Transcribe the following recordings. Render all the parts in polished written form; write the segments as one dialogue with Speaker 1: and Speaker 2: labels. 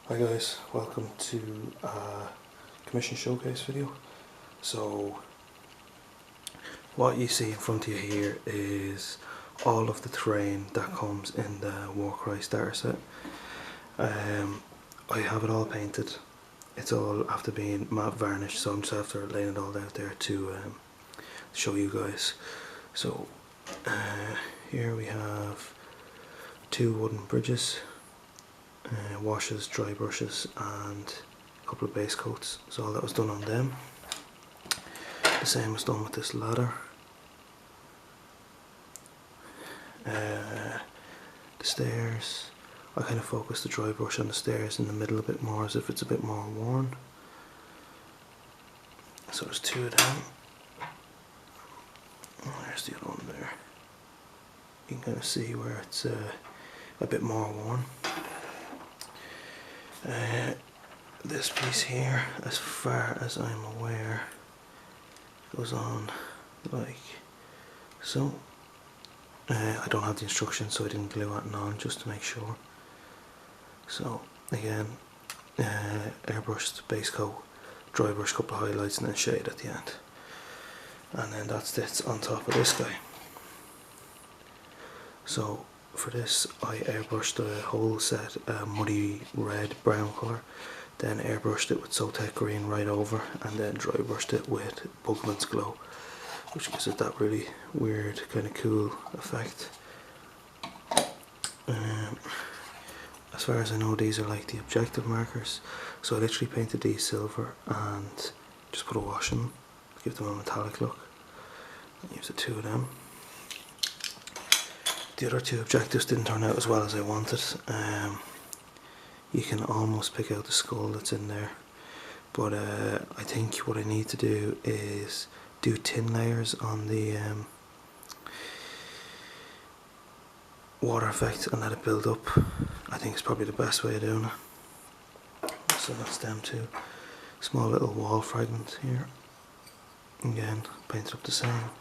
Speaker 1: Hi guys, welcome to a commission showcase video. So what you see in front of you here is all of the terrain that comes in the Warcry starter set. I have it all painted. It's all after being matte varnished, so I'm just after laying it all out there to show you guys. So here we have two wooden bridges, washes, dry brushes and a couple of base coats. So all that was done on them. The same was done with this ladder. The stairs, I kind of focused the dry brush on the stairs in the middle a bit more as if it's a bit more worn. So there's two of them. Oh, there's the other one there. You can kind of see where it's a bit more worn. This piece here, as far as I'm aware, goes on like so. I don't have the instructions, so I didn't glue it on just to make sure. So again, airbrushed base coat, dry brush, couple of highlights and then shade at the end. And then that sits on top of this guy. So for this I airbrushed the whole set muddy red brown colour, then airbrushed it with Sotek green right over, and then dry brushed it with Bugman's Glow, which gives it that really weird kind of cool effect. As far as I know, these are like the objective markers, so I literally painted these silver and just put a wash in them to give them a metallic look. I used the two of them. The other two objectives didn't turn out as well as I wanted. You can almost pick out the skull that's in there, but I think what I need to do is do tin layers on the water effect and let it build up. I think it's probably the best way of doing it. So that's them two. Small little wall fragment here. Again, painted up the same.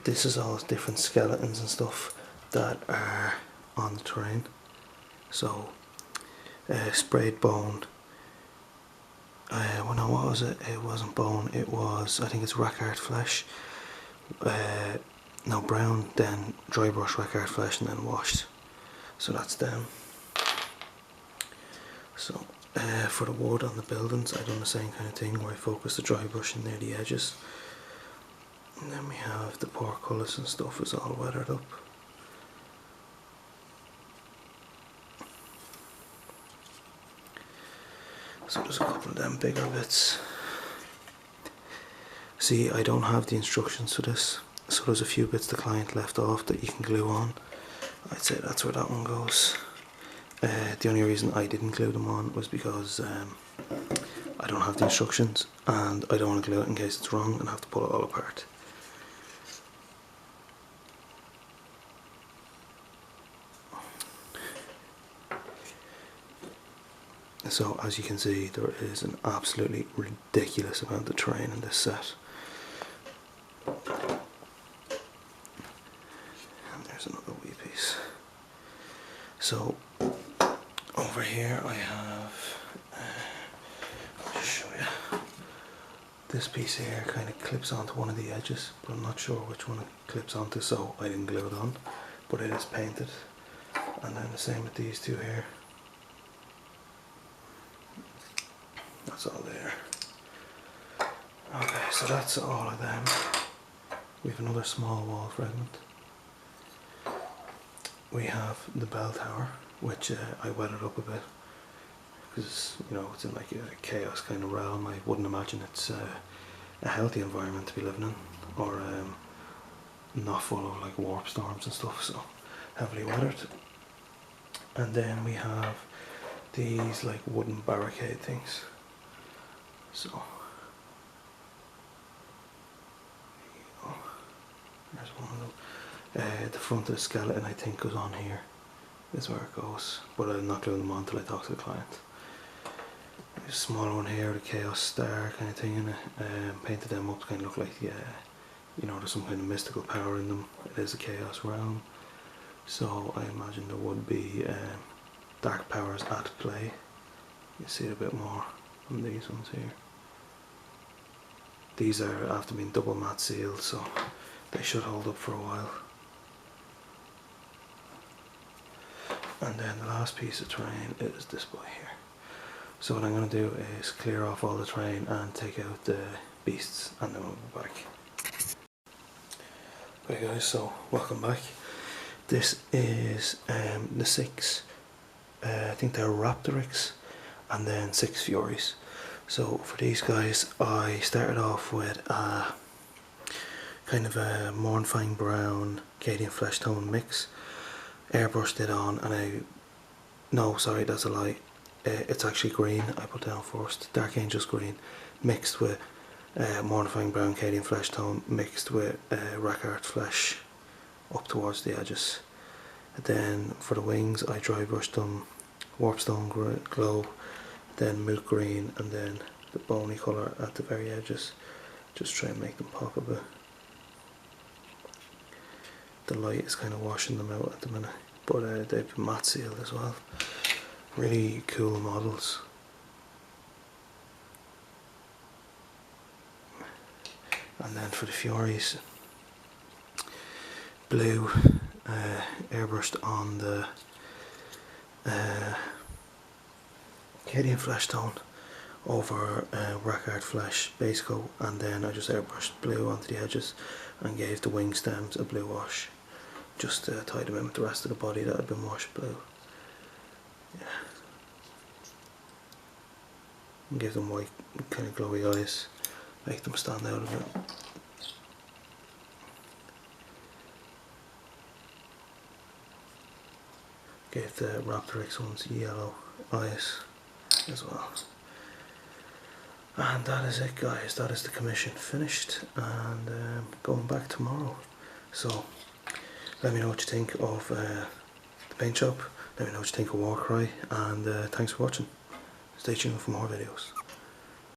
Speaker 1: This is all different skeletons and stuff that are on the terrain. So sprayed bone. Well, no, what was it? It wasn't bone. It was, I think it's rack-art flesh. No, brown, then dry brush rack-art flesh, and then washed. So that's them. So for the wood on the buildings, I've done the same kind of thing where I focus the dry brush in near the edges. And then we have the portcullis and stuff is all weathered up. So there's a couple of them bigger bits. See, I don't have the instructions for this, so there's a few bits the client left off that you can glue on. I'd say that's where that one goes. The only reason I didn't glue them on was because I don't have the instructions and I don't want to glue it in case it's wrong and have to pull it all apart. So as you can see, there is an absolutely ridiculous amount of terrain in this set. And there's another wee piece. So over here I have, I'll just show you. This piece here kind of clips onto one of the edges, but I'm not sure which one it clips onto, so I didn't glue it on. But it is painted. And then the same with these two here. That's all there. Okay, so that's all of them. We have another small wall fragment. We have the bell tower, which I wetted up a bit because, you know, it's in like a chaos kind of realm. I wouldn't imagine it's a healthy environment to be living in, or not full of like warp storms and stuff, so heavily weathered. And then we have these like wooden barricade things. So there's one of them. The front of the skeleton I think goes on here, is where it goes, but I'm not gluing them on until I talk to the client. There's a smaller one here, the Chaos Star kind of thing in it. Painted them up to kind of look like, you know, there's some kind of mystical power in them. It is a chaos realm, so I imagine there would be dark powers at play. You see it a bit more on these ones here. These are after being double matte sealed, so they should hold up for a while. And then the last piece of terrain is this boy here. So what I'm going to do is clear off all the terrain and take out the beasts, and then we'll be back. Okay guys, so welcome back. This is the 6, I think they're Raptorix, and then 6 Furies. So for these guys, I started off with a kind of a Mornfang Brown Cadian Flesh Tone mix. Airbrushed it on, and no, sorry, that's a lie. It's actually green. I put down first. Dark Angels green, mixed with Mornfang Brown Cadian Flesh Tone, mixed with Rackart Flesh up towards the edges. And then for the wings, I dry brushed them Warpstone Glow, then Milk Green, and then the bony colour at the very edges. Just try and make them pop a bit. The light is kind of washing them out at the minute, but they've been matte sealed as well. Really cool models. And then for the Furies, blue, airbrushed on the Cadian Flesh Tone over Rackart Flesh base coat, and then I just airbrushed blue onto the edges and gave the wing stems a blue wash, just to tie them in with the rest of the body that had been washed blue. Yeah. And give them white, kind of glowy eyes, make them stand out a bit. Gave the Raptorix ones yellow eyes as well. And that is it guys, that is the commission finished, and going back tomorrow. So let me know what you think of the paint shop, let me know what you think of Warcry, and thanks for watching. Stay tuned for more videos.